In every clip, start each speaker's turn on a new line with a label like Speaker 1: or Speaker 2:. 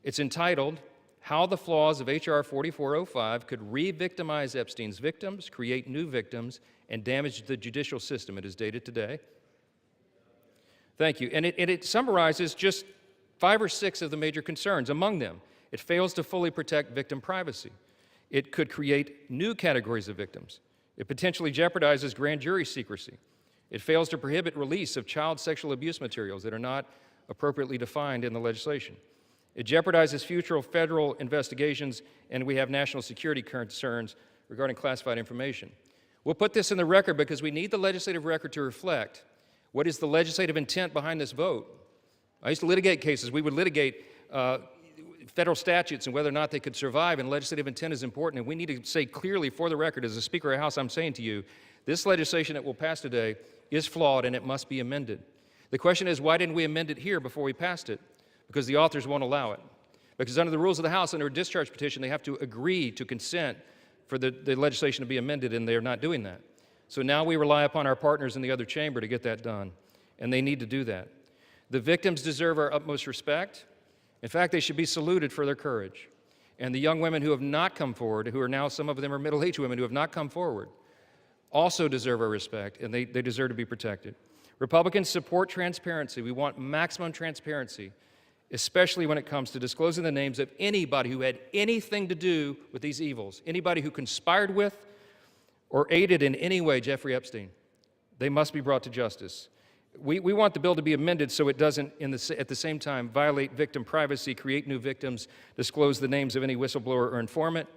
Speaker 1: It's entitled, How the Flaws of H.R. 4405 Could Re-Victimize Epstein's Victims, Create New Victims, and Damage the Judicial System. It is dated today. Thank you. And it summarizes just 5 or 6 of the major concerns. Among them, it fails to fully protect victim privacy. It could create new categories of victims. It potentially jeopardizes grand jury secrecy. It fails to prohibit release of child sexual abuse materials that are not appropriately defined in the legislation. It jeopardizes future federal investigations, and we have national security concerns regarding classified information. We'll put this in the record because we need the legislative record to reflect what is the legislative intent behind this vote. I used to litigate cases. We would litigate federal statutes and whether or not they could survive, and legislative intent is important, and we need to say clearly for the record, as a Speaker of the House, I'm saying to you, this legislation that will pass today is flawed and it must be amended. The question is, why didn't we amend it here before we passed it? Because the authors won't allow it. Because under the rules of the House, under a discharge petition, they have to agree to consent for the legislation to be amended, and they're not doing that. So now we rely upon our partners in the other chamber to get that done, and they need to do that. The victims deserve our utmost respect. In fact, they should be saluted for their courage. And the young women who have not come forward, who are now, some of them are middle-aged women who have not come forward, also deserve our respect, and they deserve to be protected. Republicans support transparency. We want maximum transparency, especially when it comes to disclosing the names of anybody who had anything to do with these evils, anybody who conspired with or aided in any way Jeffrey Epstein. They must be brought to justice. We want the bill to be amended so it doesn't, at the same time, violate victim privacy, create new victims, disclose the names of any whistleblower or informant,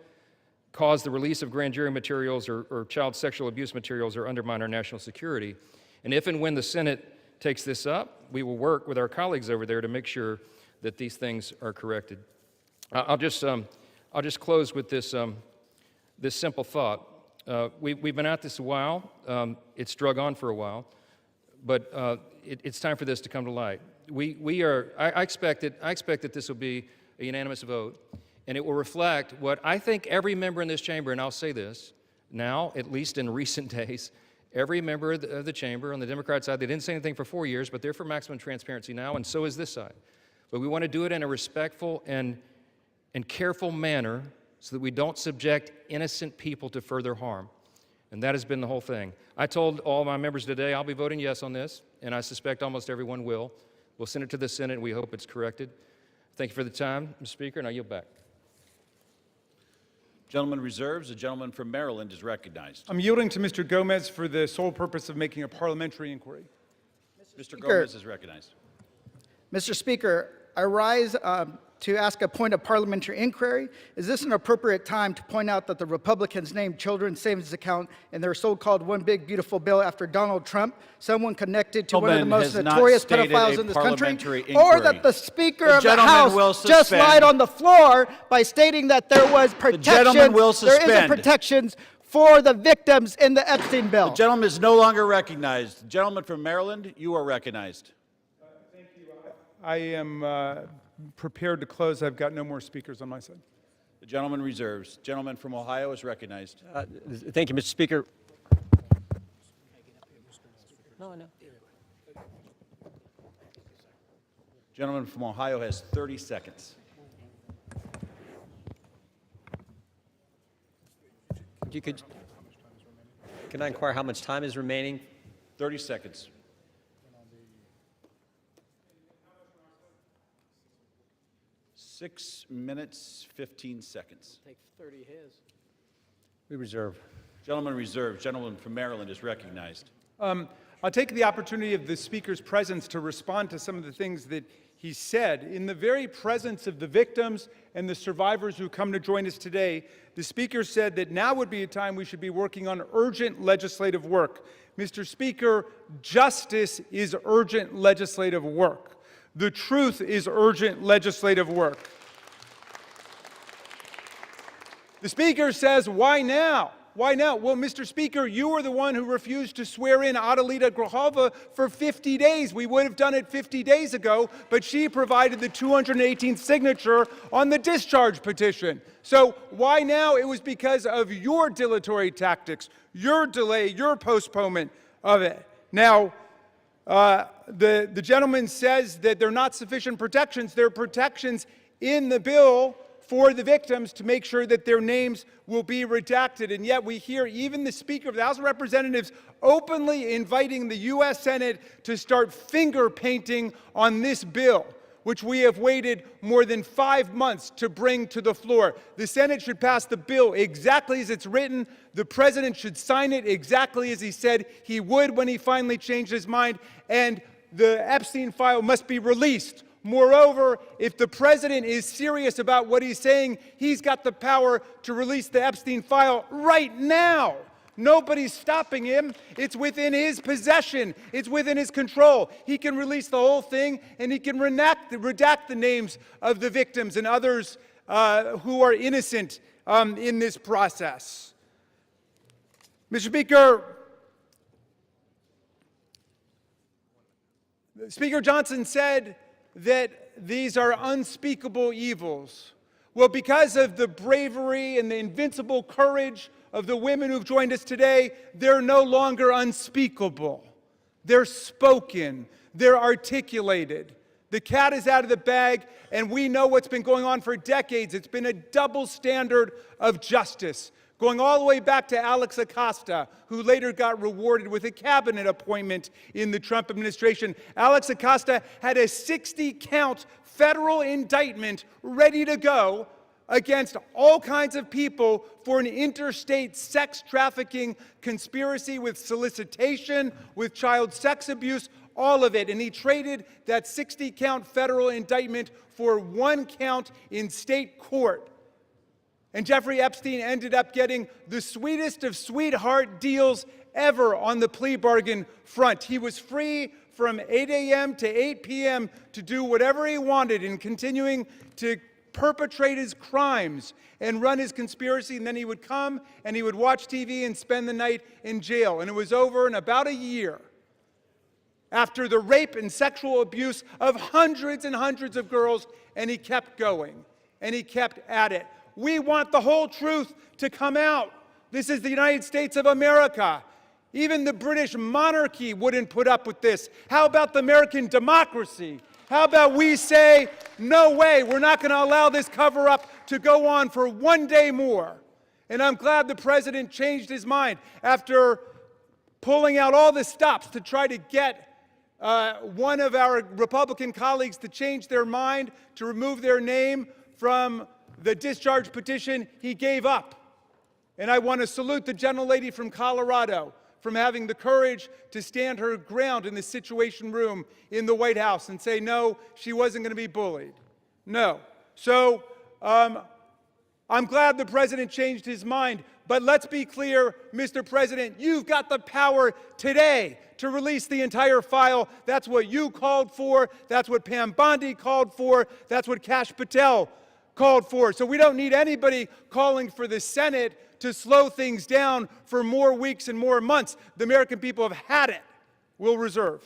Speaker 1: cause the release of grand jury materials or child sexual abuse materials, or undermine our national security. And if and when the Senate takes this up, we will work with our colleagues over there to make sure that these things are corrected. I'll just close with this simple thought. We've been at this a while. It's drug on for a while. But it's time for this to come to light. I expect that this will be a unanimous vote, and it will reflect what I think every member in this chamber, and I'll say this now, at least in recent days, every member of the chamber on the Democrat side, they didn't say anything for 4 years, but they're for maximum transparency now, and so is this side. But we want to do it in a respectful and careful manner so that we don't subject innocent people to further harm. And that has been the whole thing. I told all my members today I'll be voting yes on this, and I suspect almost everyone will. We'll send it to the Senate, and we hope it's corrected. Thank you for the time, Mr. Speaker, and I yield back.
Speaker 2: Gentleman reserves. The gentleman from Maryland is recognized.
Speaker 3: I'm yielding to Mr. Gomez for the sole purpose of making a parliamentary inquiry.
Speaker 2: Mr. Gomez is recognized.
Speaker 4: Mr. Speaker, I rise to ask a point of parliamentary inquiry. Is this an appropriate time to point out that the Republicans named children's savings account in their so-called One Big Beautiful Bill after Donald Trump, someone connected to one of the most notorious pedophiles in this country, or that the Speaker of the House just lied on the floor by stating that there was protections, there isn't protections for the victims in the Epstein bill?
Speaker 2: The gentleman is no longer recognized. The gentleman from Maryland, you are recognized.
Speaker 3: Thank you. I am prepared to close. I've got no more speakers on my side.
Speaker 2: The gentleman reserves. Gentleman from Ohio is recognized.
Speaker 5: Thank you, Mr. Speaker.
Speaker 6: No.
Speaker 2: Gentleman from Ohio has 30 seconds.
Speaker 5: Can I inquire how much time is remaining?
Speaker 2: 30 seconds. Six minutes, 15 seconds.
Speaker 6: Take 30 his.
Speaker 5: We reserve.
Speaker 2: Gentleman reserved. Gentleman from Maryland is recognized.
Speaker 3: I'll take the opportunity of the Speaker's presence to respond to some of the things that he said. In the very presence of the victims and the survivors who come to join us today, the Speaker said that now would be a time we should be working on urgent legislative work. Mr. Speaker, justice is urgent legislative work. The truth is urgent legislative work. The Speaker says, why now? Why now? Well, Mr. Speaker, you were the one who refused to swear in Adelita Grijalva for 50 days. We would have done it 50 days ago, but she provided the 218th signature on the discharge petition. So why now? It was because of your dilatory tactics, your delay, your postponement of it. Now, the gentleman says that there are not sufficient protections. There are protections in the bill for the victims to make sure that their names will be redacted. And yet we hear even the Speaker of the House of Representatives openly inviting the U.S. Senate to start finger painting on this bill, which we have waited more than 5 months to bring to the floor. The Senate should pass the bill exactly as it's written. The President should sign it exactly as he said he would when he finally changed his mind. And the Epstein file must be released. Moreover, if the President is serious about what he's saying, he's got the power to release the Epstein file right now. Nobody's stopping him. It's within his possession. It's within his control. He can release the whole thing, and he can redact the names of the victims and others who are innocent in this process. Mr. Speaker, Speaker Johnson said that these are unspeakable evils. Well, because of the bravery and the invincible courage of the women who've joined us today, they're no longer unspeakable. They're spoken. They're articulated. The cat is out of the bag, and we know what's been going on for decades. It's been a double standard of justice, going all the way back to Alex Acosta, who later got rewarded with a cabinet appointment in the Trump administration. Alex Acosta had a 60-count federal indictment ready to go against all kinds of people for an interstate sex trafficking conspiracy with solicitation, with child sex abuse, all of it. And he traded that 60-count federal indictment for 1 count in state court. And Jeffrey Epstein ended up getting the sweetest of sweetheart deals ever on the plea bargain front. He was free from 8 a.m. to 8 p.m. to do whatever he wanted and continuing to perpetrate his crimes and run his conspiracy, and then he would come and he would watch TV and spend the night in jail. And it was over in about a year after the rape and sexual abuse of hundreds and hundreds of girls, and he kept going, and he kept at it. We want the whole truth to come out. This is the United States of America. Even the British monarchy wouldn't put up with this. How about the American democracy? How about we say, no way, we're not going to allow this cover-up to go on for 1 day more. And I'm glad the President changed his mind after pulling out all the stops to try to get one of our Republican colleagues to change their mind, to remove their name from the discharge petition. He gave up. And I want to salute the gentlelady from Colorado from having the courage to stand her ground in the Situation Room in the White House and say, no, she wasn't going to be bullied. No. So I'm glad the President changed his mind. But let's be clear, Mr. President, you've got the power today to release the entire file. That's what you called for. That's what Pam Bondi called for. That's what Kash Patel called for. So we don't need anybody calling for the Senate to slow things down for more weeks and more months. The American people have had it. We'll reserve.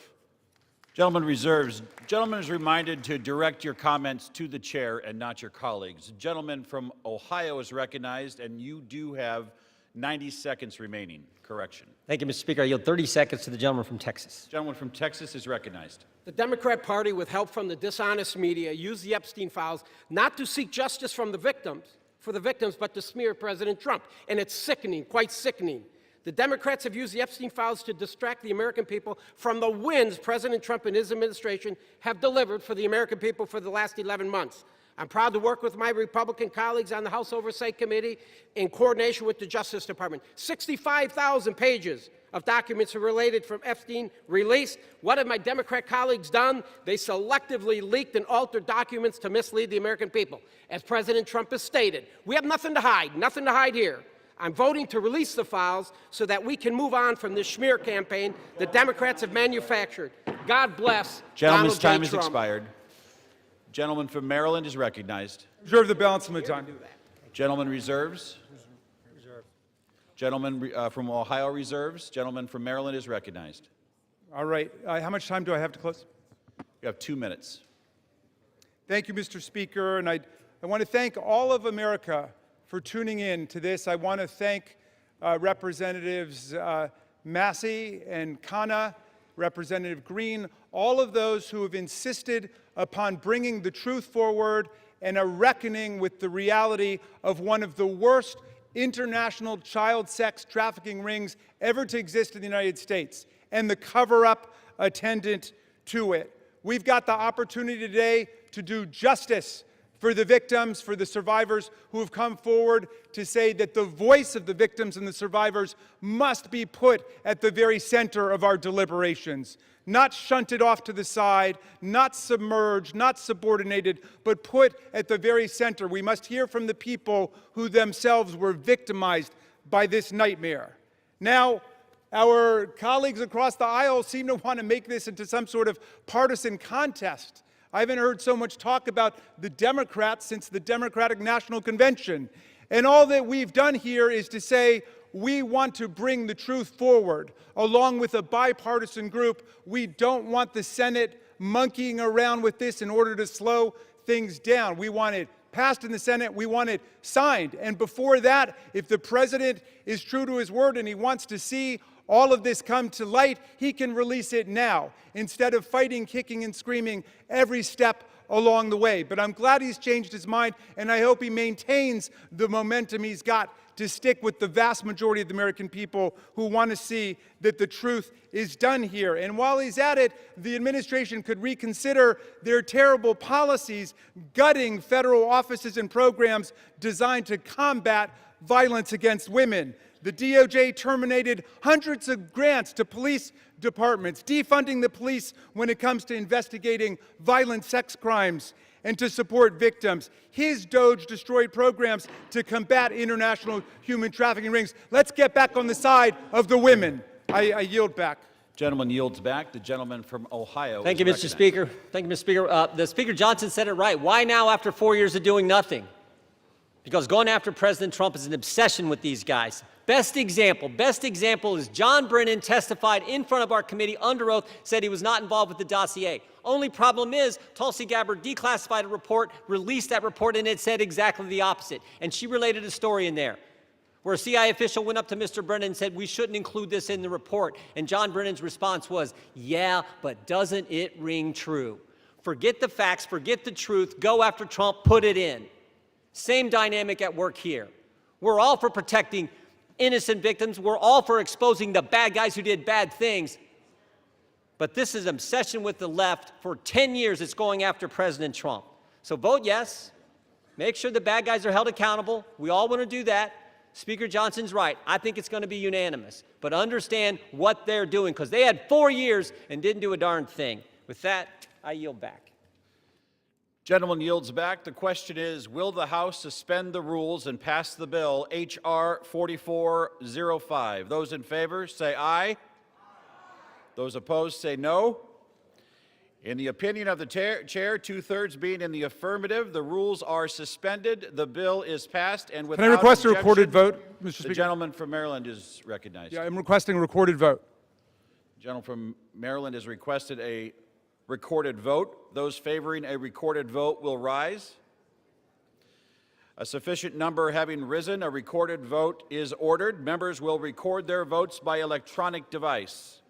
Speaker 2: Gentleman reserves. Gentleman is reminded to direct your comments to the chair and not your colleagues. The gentleman from Ohio is recognized, and you do have 90 seconds remaining. Correction.
Speaker 5: Thank you, Mr. Speaker. I yield 30 seconds to the gentleman from Texas.
Speaker 2: Gentleman from Texas is recognized.
Speaker 6: The Democrat Party, with help from the dishonest media, used the Epstein files not to seek justice from the victims, but to smear President Trump. And it's sickening, quite sickening. The Democrats have used the Epstein files to distract the American people from the wins President Trump and his administration have delivered for the American people for the last 11 months. I'm proud to work with my Republican colleagues on the House Oversight Committee in coordination with the Justice Department. 65,000 pages of documents are related from Epstein released. What have my Democrat colleagues done? They selectively leaked and altered documents to mislead the American people. As President Trump has stated, we have nothing to hide here. I'm voting to release the files so that we can move on from this smear campaign the Democrats have manufactured. God bless
Speaker 2: Gentleman's
Speaker 6: Donald J.
Speaker 2: time has
Speaker 6: Trump.
Speaker 2: expired. Gentleman from Maryland is recognized.
Speaker 3: Reserve the balance of my time.
Speaker 2: Gentleman reserves. Gentleman from Ohio reserves. Gentleman from Maryland is recognized.
Speaker 3: All right. How much time do I have to close?
Speaker 2: You have 2 minutes.
Speaker 3: Thank you, Mr. Speaker. And I want to thank all of America for tuning in to this. I want to thank Representatives Massey and Khanna, Representative Green, all of those who have insisted upon bringing the truth forward and a reckoning with the reality of one of the worst international child sex trafficking rings ever to exist in the United States, and the cover-up attendant to it. We've got the opportunity today to do justice for the victims, for the survivors who have come forward to say that the voice of the victims and the survivors must be put at the very center of our deliberations. Not shunted off to the side, not submerged, not subordinated, but put at the very center. We must hear from the people who themselves were victimized by this nightmare. Now, our colleagues across the aisle seem to want to make this into some sort of partisan contest. I haven't heard so much talk about the Democrats since the Democratic National Convention. And all that we've done here is to say we want to bring the truth forward, along with a bipartisan group. We don't want the Senate monkeying around with this in order to slow things down. We want it passed in the Senate. We want it signed. And before that, if the president is true to his word and he wants to see all of this come to light, he can release it now, instead of fighting, kicking, and screaming every step along the way. But I'm glad he's changed his mind, and I hope he maintains the momentum he's got to stick with the vast majority of the American people who want to see that the truth is done here. And while he's at it, the administration could reconsider their terrible policies, gutting federal offices and programs designed to combat violence against women. The DOJ terminated hundreds of grants to police departments, defunding the police when it comes to investigating violent sex crimes and to support victims. His DOJ destroyed programs to combat international human trafficking rings. Let's get back on the side of the women. I yield back.
Speaker 2: Gentleman yields back. The gentleman from Ohio.
Speaker 5: Thank you, Mr. Speaker. Thank you, Mr. Speaker. The Speaker Johnson said it right. Why now after 4 years of doing nothing? Because going after President Trump is an obsession with these guys. Best example is John Brennan testified in front of our committee under oath, said he was not involved with the dossier. Only problem is Tulsi Gabbard declassified a report, released that report, and it said exactly the opposite. And she related a story in there where a CIA official went up to Mr. Brennan and said, we shouldn't include this in the report. And John Brennan's response was, yeah, but doesn't it ring true? Forget the facts, forget the truth, go after Trump, put it in. Same dynamic at work here. We're all for protecting innocent victims. We're all for exposing the bad guys who did bad things. But this is an obsession with the left. For 10 years, it's going after President Trump. So vote yes. Make sure the bad guys are held accountable. We all want to do that. Speaker Johnson's right. I think it's going to be unanimous. But understand what they're doing, because they had 4 years and didn't do a darn thing. With that, I yield back.
Speaker 2: Gentleman yields back. The question is, will the House suspend the rules and pass the bill H.R. 4405? Those in favor say aye. Those opposed say no. In the opinion of the chair, two-thirds being in the affirmative, the rules are suspended. The bill is passed, and without
Speaker 3: Can I request a
Speaker 2: objection,
Speaker 3: recorded vote, Mr.
Speaker 2: the
Speaker 3: Speaker?
Speaker 2: gentleman from Maryland is recognized.
Speaker 3: Yeah, I'm requesting a recorded vote.
Speaker 2: The gentleman from Maryland has requested a recorded vote. Those favoring a recorded vote will rise. A sufficient number having risen, a recorded vote is ordered. Members will record their votes by electronic device.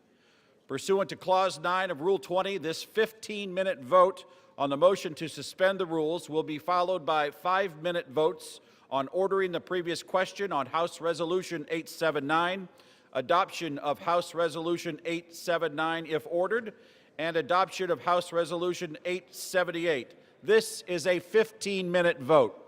Speaker 2: Pursuant to Clause 9 of Rule 20, this 15-minute vote on the motion to suspend the rules will be followed by 5-minute votes on ordering the previous question on House Resolution 879, adoption of House Resolution 879 if ordered, and adoption of House Resolution 878. This is a 15-minute vote.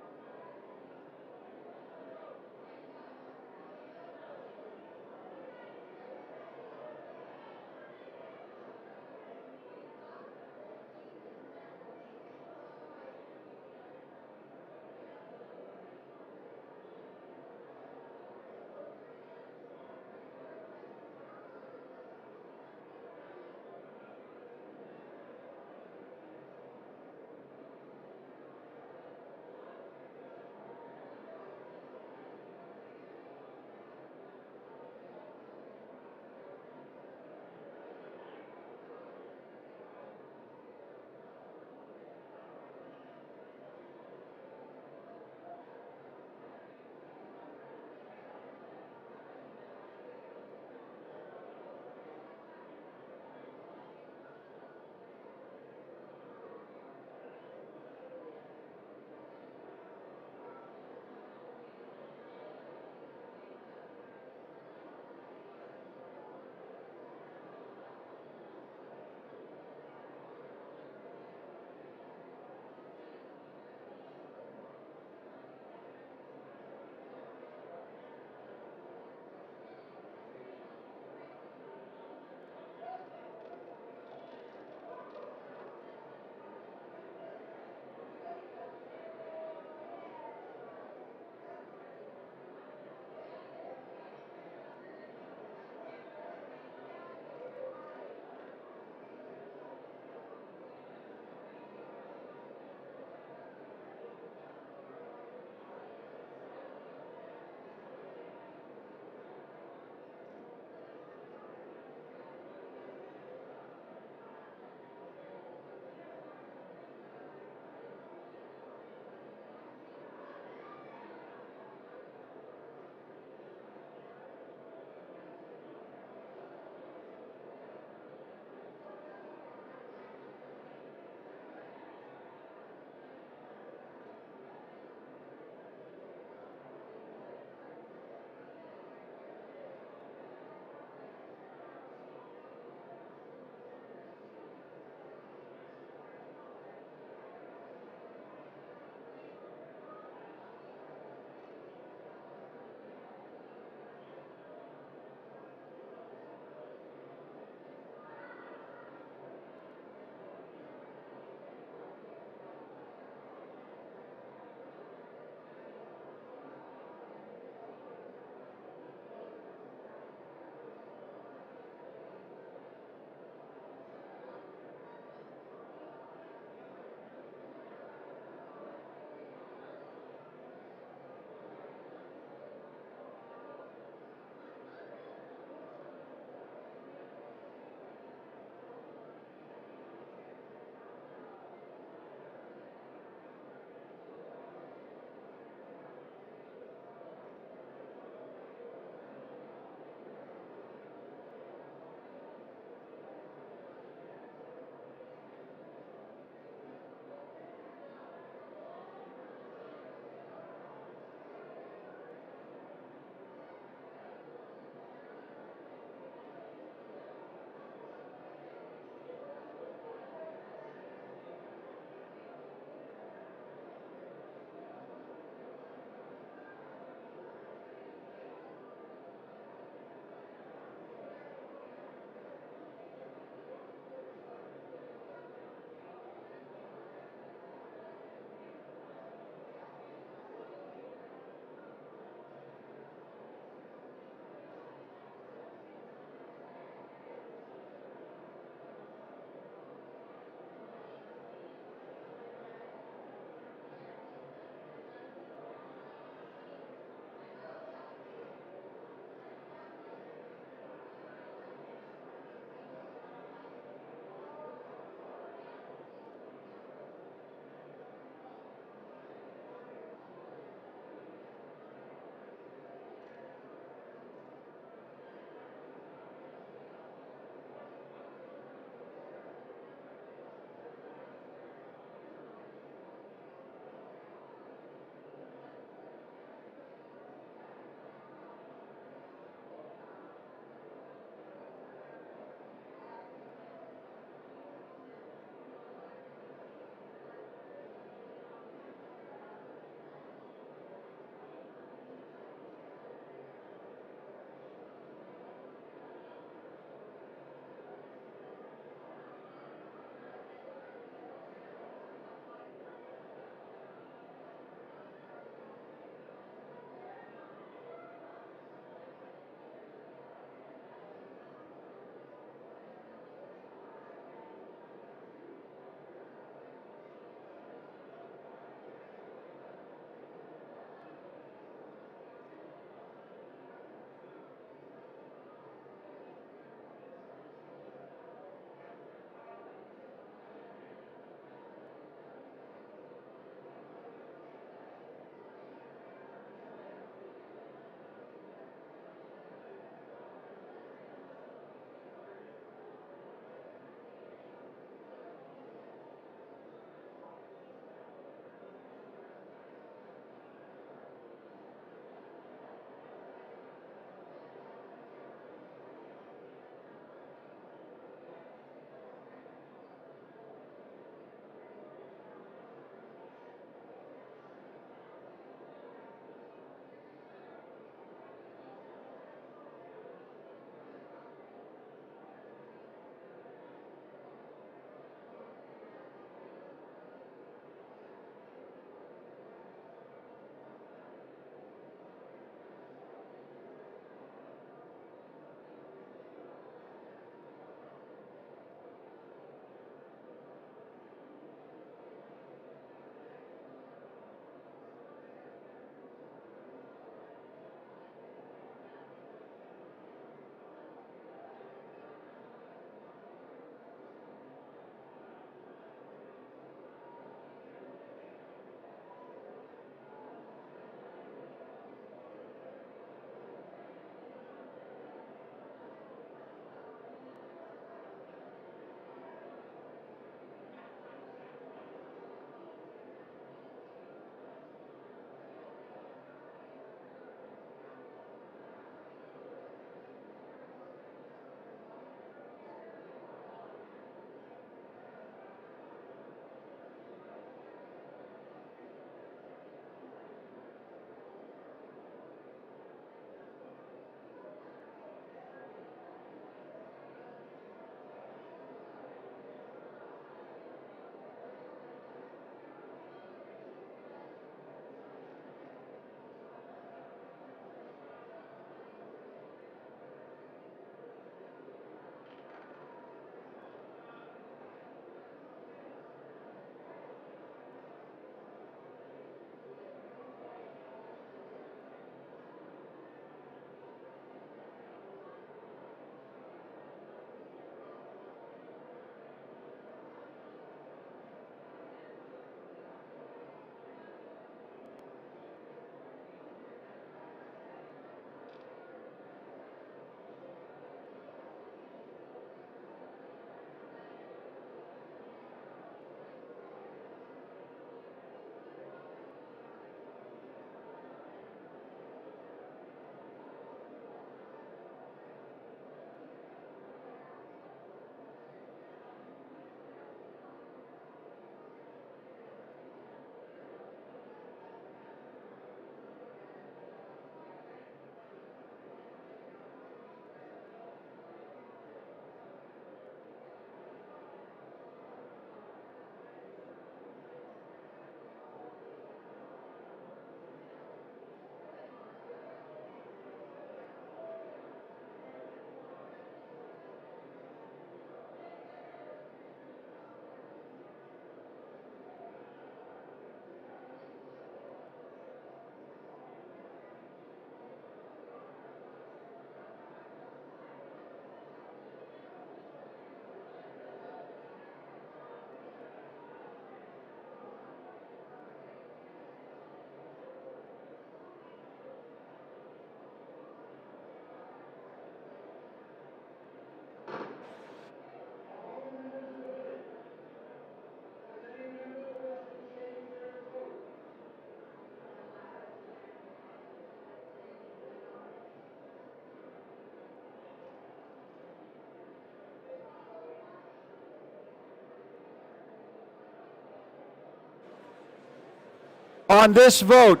Speaker 2: On this vote,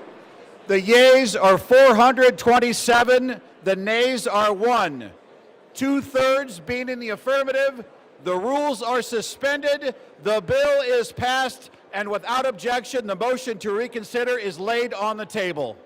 Speaker 2: the yeas are 427, the nays are 1. 2/3 being in the affirmative, the rules are suspended, the bill is passed, and without objection, the motion to reconsider is laid on the table.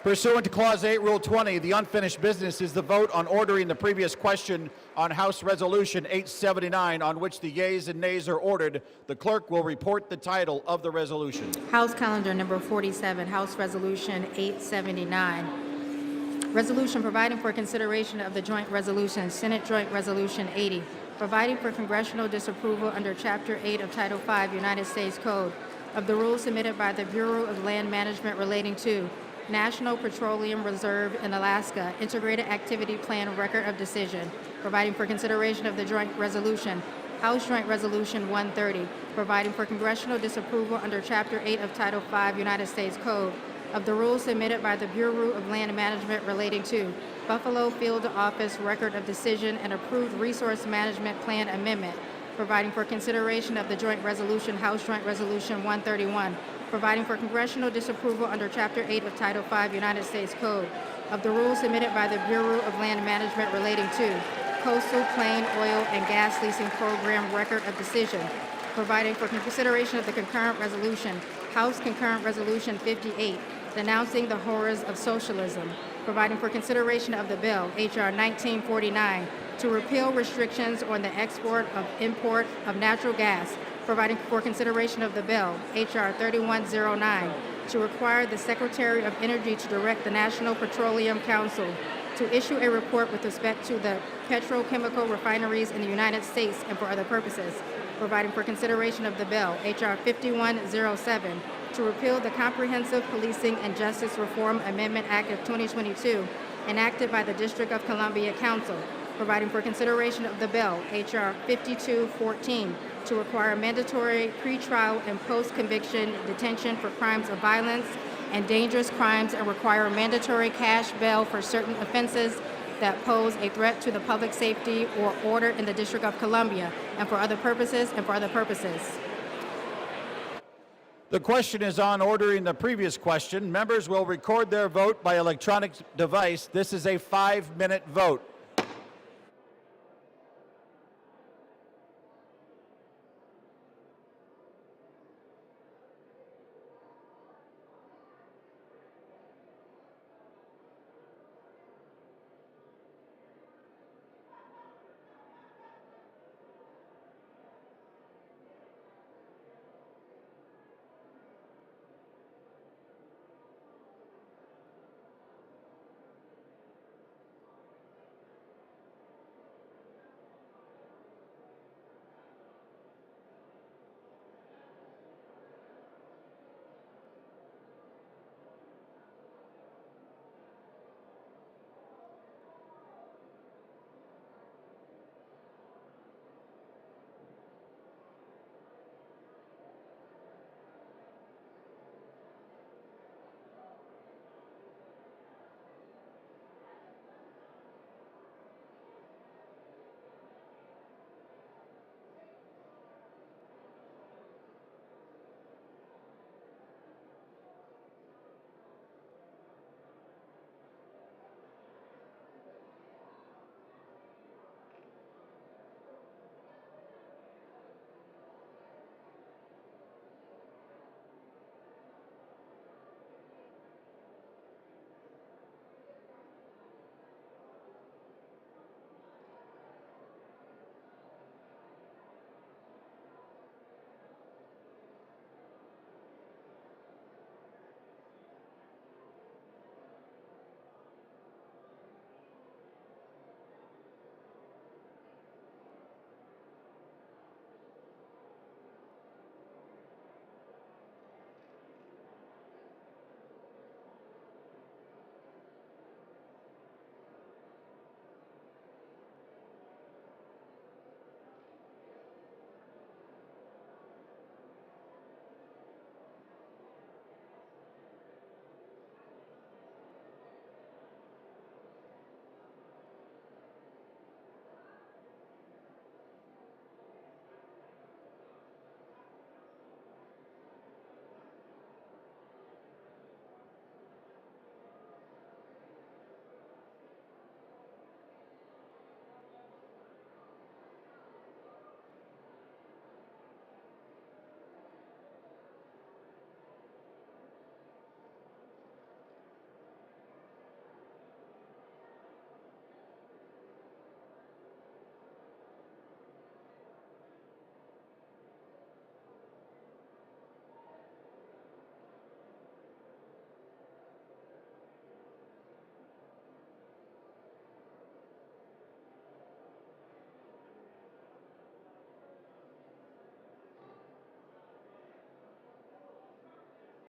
Speaker 2: Pursuant to Clause 8, Rule 20, the unfinished business is the vote on ordering the previous question on House Resolution 879, on which the yeas and nays are ordered. The clerk will report the title of the resolution.
Speaker 7: House Calendar Number 47, House Resolution 879. Resolution providing for consideration of the joint resolution, Senate Joint Resolution 80, providing for congressional disapproval under Chapter 8 of Title 5 United States Code of the rules submitted by the Bureau of Land Management relating to National Petroleum Reserve in Alaska Integrated Activity Plan Record of Decision, providing for consideration of the joint resolution, House Joint Resolution 130, providing for congressional disapproval under Chapter 8 of Title 5 United States Code of the rules submitted by the Bureau of Land Management relating to Buffalo Field Office Record of Decision and approved Resource Management Plan Amendment, providing for consideration of the joint resolution, House Joint Resolution 131, providing for congressional disapproval under Chapter 8 of Title 5 United States Code of the rules submitted by the Bureau of Land Management relating to Coastal Plain Oil and Gas Leasing Program Record of Decision, providing for consideration of the concurrent resolution, House Concurrent Resolution 58, denouncing the horrors of socialism, providing for consideration of the bill, H.R. 1949, to repeal restrictions on the export of import of natural gas, providing for consideration of the bill, H.R. 3109, to require the Secretary of Energy to direct the National Petroleum Council to issue a report with respect to the petrochemical refineries in the United States and for other purposes, providing for consideration of the bill, H.R. 5107, to repeal the Comprehensive Policing and Justice Reform Amendment Act of 2022, enacted by the District of Columbia Council, providing for consideration of the bill, H.R. 5214, to require mandatory pretrial and post-conviction detention for crimes of violence and dangerous crimes and require mandatory cash bail for certain offenses that pose a threat to the public safety or order in the District of Columbia and for other purposes.
Speaker 2: The question is on ordering the previous question. Members will record their vote by electronic device. This is a 5-minute vote.